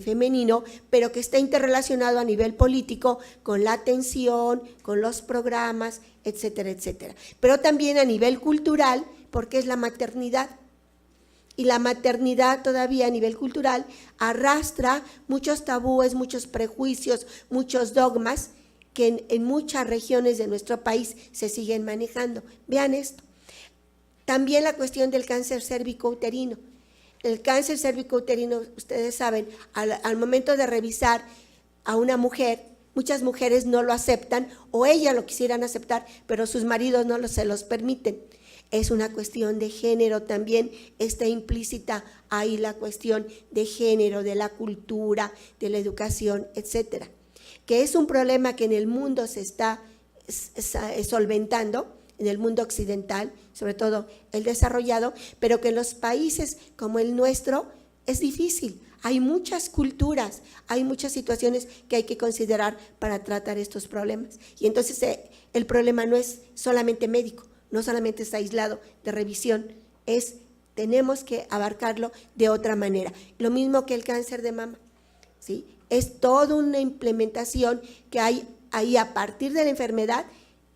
femenino, pero que está interrelacionado a nivel político con la atención, con los programas, etcétera, etcétera. Pero también a nivel cultural, porque es la maternidad. Y la maternidad todavía a nivel cultural arrastra muchos tabúes, muchos prejuicios, muchos dogmas que en muchas regiones de nuestro país se siguen manejando. Vean esto. También la cuestión del cáncer cérvico-uterino. el cáncer cervicouterino, ustedes saben, al momento de revisar a una mujer, muchas mujeres no lo aceptan o ellas lo quisieran aceptar, pero sus maridos no se los permiten. Es una cuestión de género también, está implícita ahí la cuestión de género, de la cultura, de la educación, etcétera. Que es un problema que en el mundo se está solventando, en el mundo occidental, sobre todo el desarrollado, pero que en los países como el nuestro es difícil. Hay muchas culturas, hay muchas situaciones que hay que considerar para tratar estos problemas. Y entonces el problema no es solamente médico, no solamente está aislado de revisión, tenemos que abarcarlo de otra manera. Lo mismo que el cáncer de mama, ¿sí? Es toda una implementación que hay ahí a partir de la enfermedad,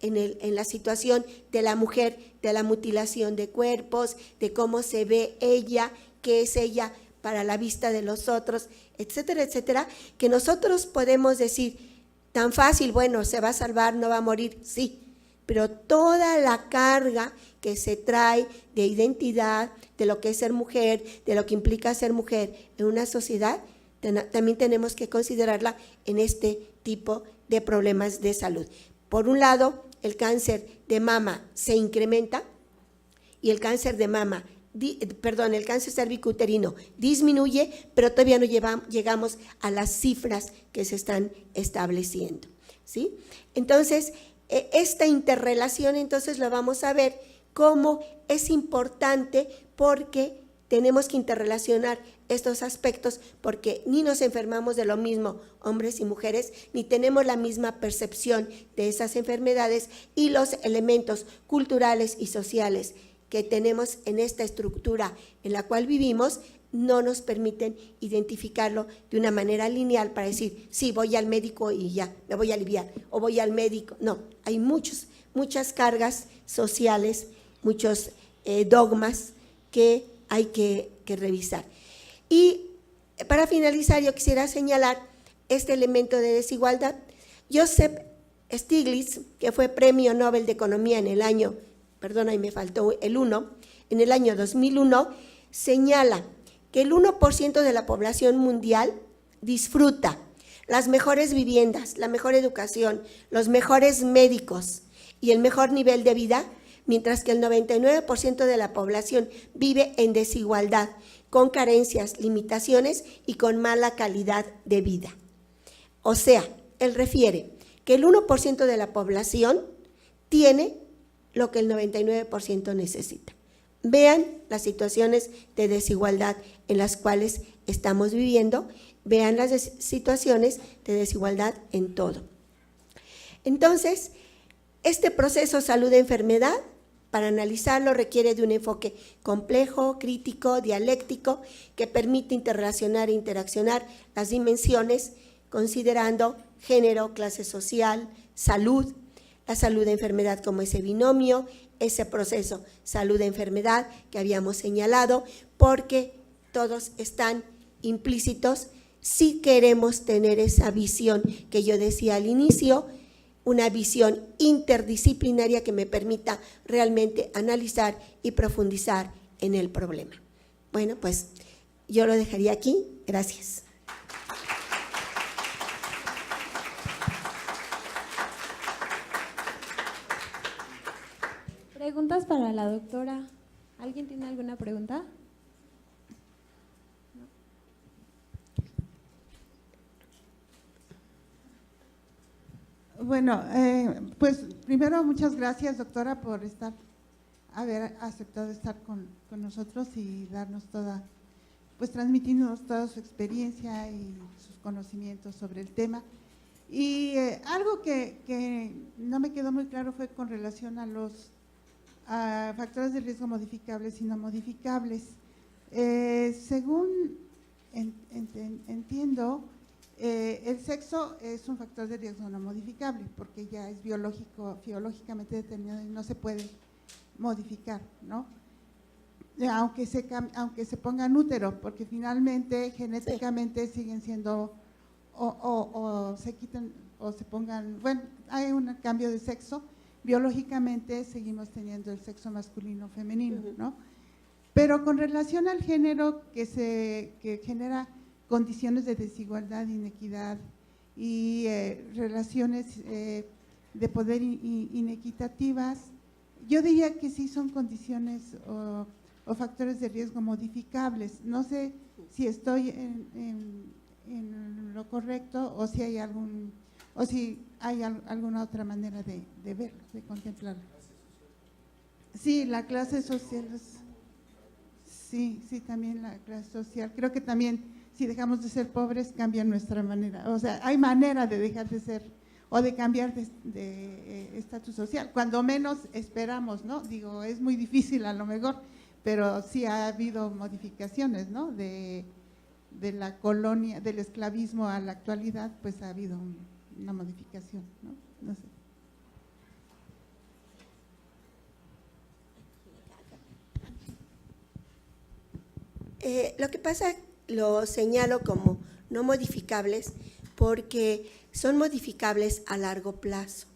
en la situación de la mujer, de la mutilación de cuerpos, de cómo se ve ella, qué es ella para la vista de los otros, etcétera, etcétera, que nosotros podemos decir, tan fácil, bueno, se va a salvar, no va a morir, sí, pero toda la carga que se trae de identidad, de lo que es ser mujer, de lo que implica ser mujer en una sociedad, también tenemos que considerarla en este tipo de problemas de salud. Por un lado, el cáncer de mama se incrementa y el cáncer de mama, el cáncer cervicouterino disminuye, pero todavía no llegamos a las cifras que se están estableciendo, ¿sí? Entonces, esta interrelación entonces lo vamos a ver cómo es importante porque tenemos que interrelacionar estos aspectos porque ni nos enfermamos de lo mismo hombres y mujeres, ni tenemos la misma percepción de esas enfermedades y los elementos culturales y sociales que tenemos en esta estructura en la cual vivimos no nos permiten identificarlo de una manera lineal para decir, sí, voy al médico y ya, me voy a aliviar, o voy al médico. No, hay muchas cargas sociales, muchos dogmas que hay que revisar. Y para finalizar, yo quisiera señalar este elemento de desigualdad. Joseph Stiglitz, que fue Premio Nobel de Economía en el año, perdona, y me faltó el 1, en el año 2001, señala que el 1% de la población mundial disfruta las mejores viviendas, la mejor educación, los mejores médicos y el mejor nivel de vida, mientras que el 99% de la población vive en desigualdad, con carencias, limitaciones y con mala calidad de vida. O sea, él refiere que el 1% de la población tiene lo que el 99% necesita. Vean las situaciones de desigualdad en las cuales estamos viviendo, vean las situaciones de desigualdad en todo. Entonces, este proceso salud-enfermedad, para analizarlo, requiere de un enfoque complejo, crítico, dialéctico, que permite interrelacionar e interaccionar las dimensiones, considerando género, clase social, salud, la salud-enfermedad como ese binomio, ese proceso salud-enfermedad que habíamos señalado, porque todos están implícitos si queremos tener esa visión que yo decía al inicio, una visión interdisciplinaria que me permita realmente analizar y profundizar en el problema. Bueno, pues yo lo dejaría aquí. Gracias. Preguntas para la doctora. ¿Alguien tiene alguna pregunta? Bueno, pues primero muchas gracias, doctora, por haber aceptado estar con nosotros y darnos transmitirnos toda su experiencia y sus conocimientos sobre el tema. Y algo que no me quedó muy claro fue con relación a los factores de riesgo modificables y no modificables. Según entiendo, el sexo es un factor de riesgo no modificable porque ya es biológicamente determinado y no se puede modificar, ¿no? Aunque se pongan útero, porque finalmente genéticamente siguen siendo o se quitan o se pongan, bueno, hay un cambio de sexo, biológicamente seguimos teniendo el sexo masculino o femenino, ¿no? Pero con relación al género que genera condiciones de desigualdad, inequidad y relaciones de poder inequitativas, yo diría que sí son condiciones o factores de riesgo modificables. No sé si estoy en lo correcto o si hay alguna otra manera de verlo, de contemplarlo. Sí, la clase social. Sí, también la clase social. Creo que también si dejamos de ser pobres cambia nuestra manera. O sea, hay manera de dejar de ser o de cambiar de estatus social. Cuando menos esperamos, ¿no? Digo, es muy difícil a lo mejor, pero sí ha habido modificaciones, ¿no? De la colonia, del esclavismo a la actualidad, pues ha habido una modificación, ¿no? No sé. Lo que pasa, lo señalo como no modificables porque son modificables a largo plazo,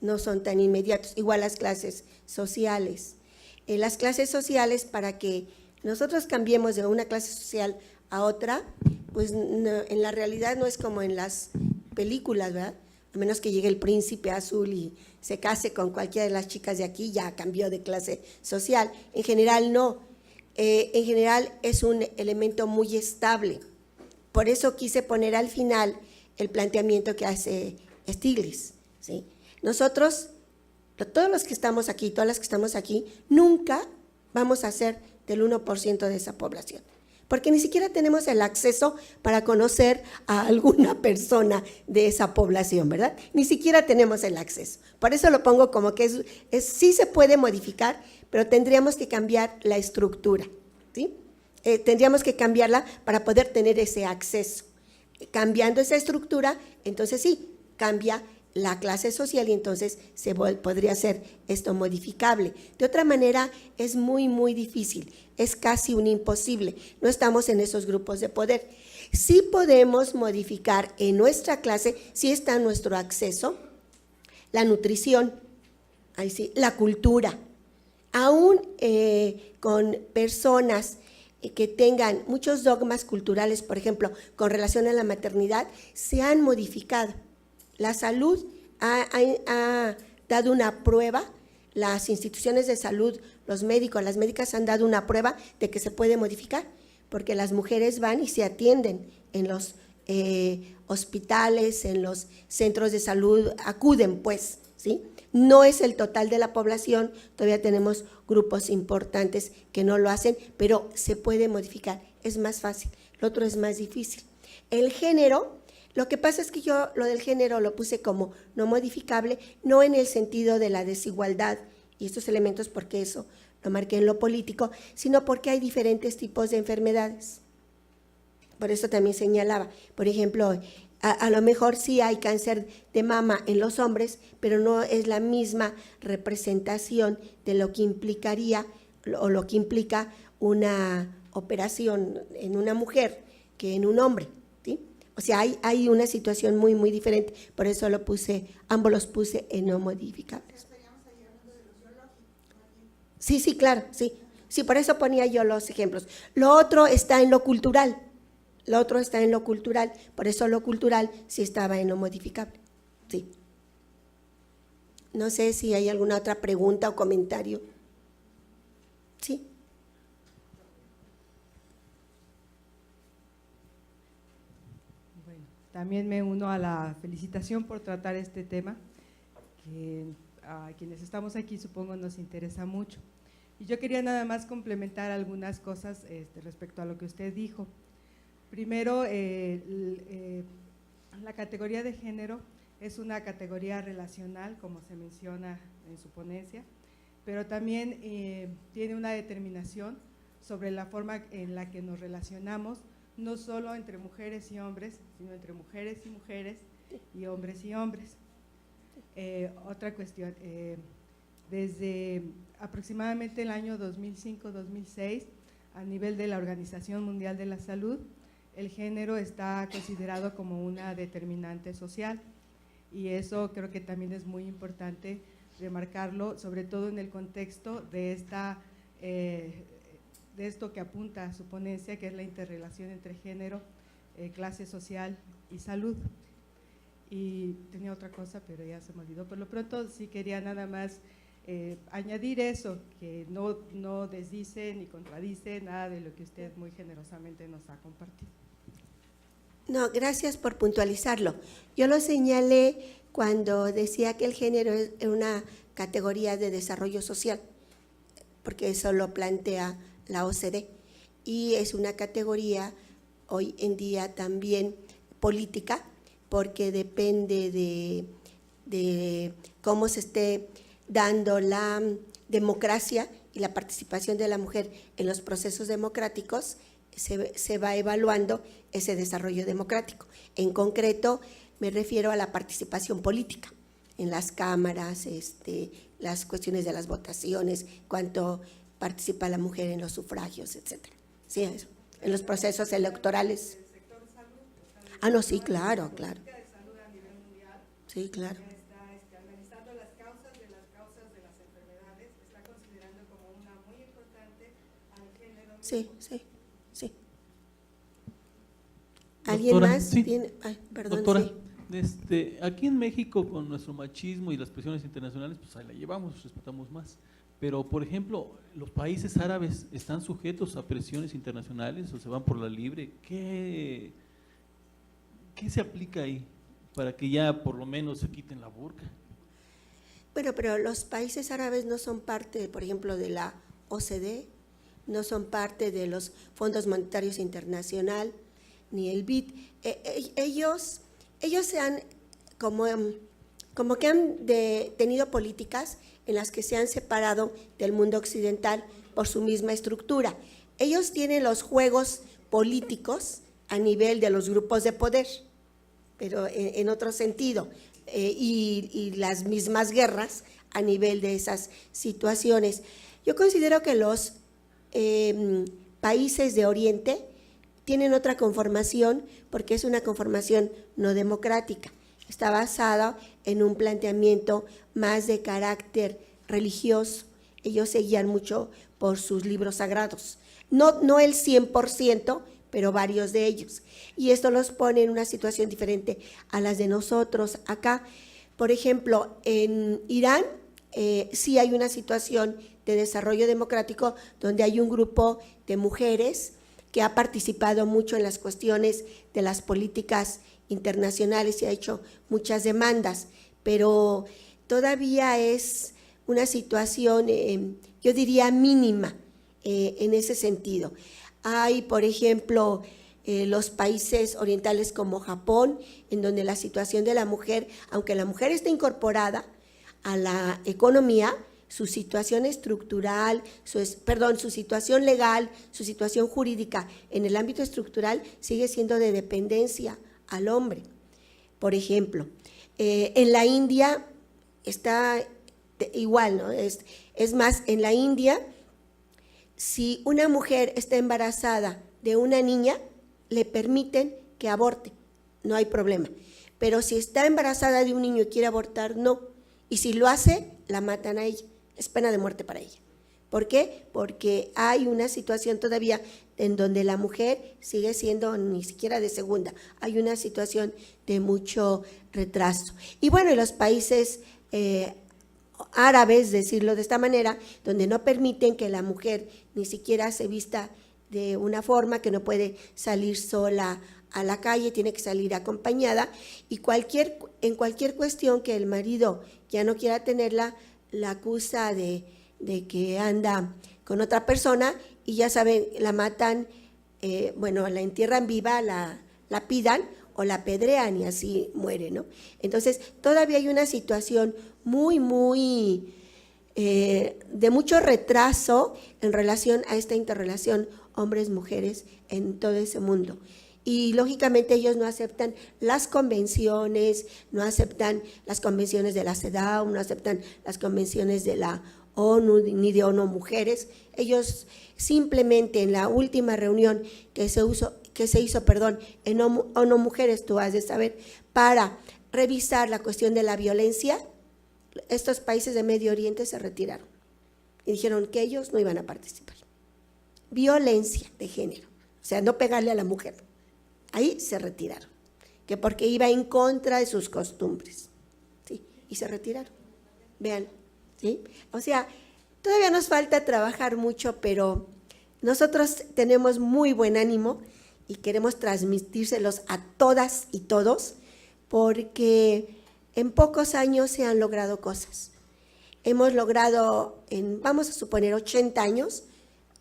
no son tan inmediatos, igual las clases sociales. Las clases sociales, para que nosotros cambiemos de una clase social a otra, pues no, en la realidad no es como en las películas, ¿verdad? A menos que llegue el príncipe azul y se case con cualquiera de las chicas de aquí, ya cambió de clase social. En general no. En general es un elemento muy estable. Por eso quise poner al final el planteamiento que hace Stiglitz, ¿sí? Nosotros, todos los que estamos aquí, todas las que estamos aquí, nunca vamos a ser del 1% de esa población, porque ni siquiera tenemos el acceso para conocer a alguna persona de esa población, ¿verdad? Ni siquiera tenemos el acceso. Por eso lo pongo como que sí se puede modificar, pero tendríamos que cambiar la estructura, ¿sí? Tendríamos que cambiarla para poder tener ese acceso. Cambiando esa estructura, entonces sí, cambia la clase social y entonces podría ser esto modificable. De otra manera, es muy, muy difícil, es casi un imposible. No estamos en esos grupos de poder. Sí podemos modificar en nuestra clase, sí está nuestro acceso, la nutrición, ahí sí, la cultura. Aún con personas que tengan muchos dogmas culturales, por ejemplo, con relación a la maternidad, se han modificado. La salud ha dado una prueba, las instituciones de salud, los médicos, las médicas han dado una prueba de que se puede modificar, porque las mujeres van y se atienden en los hospitales, en los centros de salud, acuden pues, ¿sí? No es el total de la población, todavía tenemos grupos importantes que no lo hacen, pero se puede modificar, es más fácil, lo otro es más difícil. El género, lo que pasa es que yo lo del género lo puse como no modificable, no en el sentido de la desigualdad y estos elementos, porque eso lo marqué en lo político, sino porque hay diferentes tipos de enfermedades. Por eso también señalaba, por ejemplo, a lo mejor sí hay cáncer de mama en los hombres, pero no es la misma representación de lo que implicaría o lo que implica una operación en una mujer que en un hombre, ¿sí? O sea, hay una situación muy, muy diferente, por eso lo puse, ambos los puse en no modificables. Sí, claro, sí. Sí, por eso ponía yo los ejemplos. Lo otro está en lo cultural. Lo otro está en lo cultural, por eso lo cultural sí estaba en lo modificable. Sí. No sé si hay alguna otra pregunta o comentario. Sí. Bueno, también me uno a la felicitación por tratar este tema, que a quienes estamos aquí supongo nos interesa mucho. Y yo quería nada más complementar algunas cosas respecto a lo que usted dijo. Primero, la categoría de género es una categoría relacional, como se menciona en su ponencia, pero también tiene una determinación sobre la forma en la que nos relacionamos, no solo entre mujeres y hombres, sino entre mujeres y mujeres y hombres y hombres. Otra cuestión, desde aproximadamente el año 2005-2006, a nivel de la Organización Mundial de la Salud, el género está considerado como una determinante social y eso creo que también es muy importante remarcarlo, sobre todo en el contexto de esta de esto que apunta a su ponencia, que es la interrelación entre género, clase social y salud. Y tenía otra cosa, pero ya se me olvidó. Por lo pronto sí quería nada más añadir eso, que no desdice ni contradice nada de lo que usted muy generosamente nos ha compartido. No, gracias por puntualizarlo. Yo lo señalé cuando decía que el género es una categoría de desarrollo social, porque eso lo plantea la OCDE, y es una categoría hoy en día también política, porque depende de cómo se esté dando la democracia y la participación de la mujer en los procesos democráticos, se va evaluando ese desarrollo democrático. En concreto, me refiero a la participación política en las cámaras, las cuestiones de las votaciones, cuánto participa la mujer en los sufragios, etcétera. Sí, eso, en los procesos electorales. Ah, no, sí, claro. Sí, claro. Está analizando las causas de las enfermedades, está considerando como una muy importante al género. Sí. ¿Alguien Doctora, más? sí. ¿Tiene? Ay, perdón, Doctora, sí. aquí en México, con nuestro machismo y las presiones internacionales, pues ahí la llevamos, respetamos más. Pero, por ejemplo, los países árabes están sujetos a presiones internacionales o se van por la libre. ¿Qué se aplica ahí para que ya por lo menos se quiten la burka? Bueno, pero los países árabes no son parte, por ejemplo, de la OCDE, no son parte de los Fondos Monetarios Internacional, ni el BID. Ellos se han, como que han tenido políticas en las que se han separado del mundo occidental por su misma estructura. Ellos tienen los juegos políticos a nivel de los grupos de poder, pero en otro sentido, y las mismas guerras a nivel de esas situaciones. Yo considero que los países de Oriente tienen otra conformación, porque es una conformación no democrática. Está basada en un planteamiento más de carácter religioso. Ellos se guían mucho por sus libros sagrados. No el 100%, pero varios de ellos. Y esto los pone en una situación diferente a las de nosotros acá. Por ejemplo, en Irán sí hay una situación de desarrollo democrático donde hay un grupo de mujeres que ha participado mucho en las cuestiones de las políticas internacionales y ha hecho muchas demandas, pero todavía es una situación, yo diría, mínima en ese sentido. Hay, por ejemplo, los países orientales como Japón, en donde la situación de la mujer, aunque la mujer está incorporada a la economía, su situación estructural, su situación legal, su situación jurídica en el ámbito estructural sigue siendo de dependencia al hombre. Por ejemplo, en la India está igual, ¿no? Es más, en la India, si una mujer está embarazada de una niña, le permiten que aborte, no hay problema. Pero si está embarazada de un niño y quiere abortar, no. Y si lo hace, la matan a ella. Es pena de muerte para ella. ¿Por qué? Porque hay una situación todavía en donde la mujer sigue siendo ni siquiera de segunda. Hay una situación de mucho retraso. Y bueno, en los países árabes, decirlo de esta manera, donde no permiten que la mujer ni siquiera se vista de una forma, que no puede salir sola a la calle, tiene que salir acompañada, y en cualquier cuestión que el marido ya no quiera tenerla, la acusa de que anda con otra persona y ya saben, la matan, la entierran viva, la pidan o la apedrean y así muere, ¿no? Entonces, todavía hay una situación muy de mucho retraso en relación a esta interrelación hombres-mujeres en todo ese mundo. Y lógicamente ellos no aceptan las convenciones, no aceptan las convenciones de la CEDAW, no aceptan las convenciones de la ONU ni de ONU Mujeres. Ellos simplemente en la última reunión que se hizo en ONU Mujeres, tú has de saber, para revisar la cuestión de la violencia, estos países de Medio Oriente se retiraron. y dijeron que ellos no iban a participar. Violencia de género, o sea, no pegarle a la mujer. Ahí se retiraron, que porque iba en contra de sus costumbres, ¿sí? Y se retiraron. Vean, ¿sí? O sea, todavía nos falta trabajar mucho, pero nosotros tenemos muy buen ánimo y queremos transmitírselos a todas y todos, porque en pocos años se han logrado cosas. Hemos logrado, vamos a suponer, 80 años,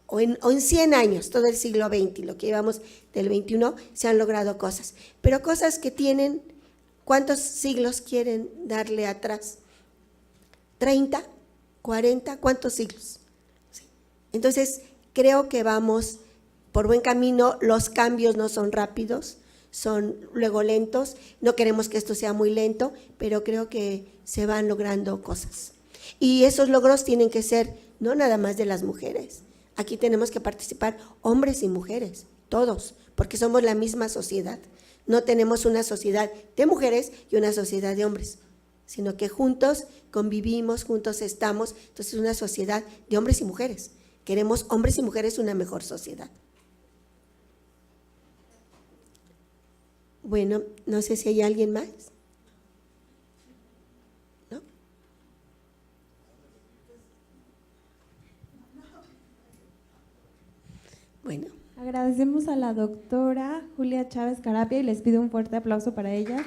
o en 100 años, todo el siglo XX, lo que llevamos del XXI, se han logrado cosas. Pero cosas que tienen, ¿cuántos siglos quieren darle atrás? ¿30? ¿40? ¿Cuántos siglos? Sí. Entonces, creo que vamos por buen camino. Los cambios no son rápidos, son luego lentos. No queremos que esto sea muy lento, pero creo que se van logrando cosas. Y esos logros tienen que ser no nada más de las mujeres. Aquí tenemos que participar hombres y mujeres, todos, porque somos la misma sociedad. No tenemos una sociedad de mujeres y una sociedad de hombres, sino que juntos convivimos, juntos estamos. Entonces es una sociedad de hombres y mujeres. Queremos hombres y mujeres una mejor sociedad. Bueno, no sé si hay alguien más. ¿No? Bueno. Agradecemos a la doctora Julia Chávez Carapia y les pido un fuerte aplauso para ella.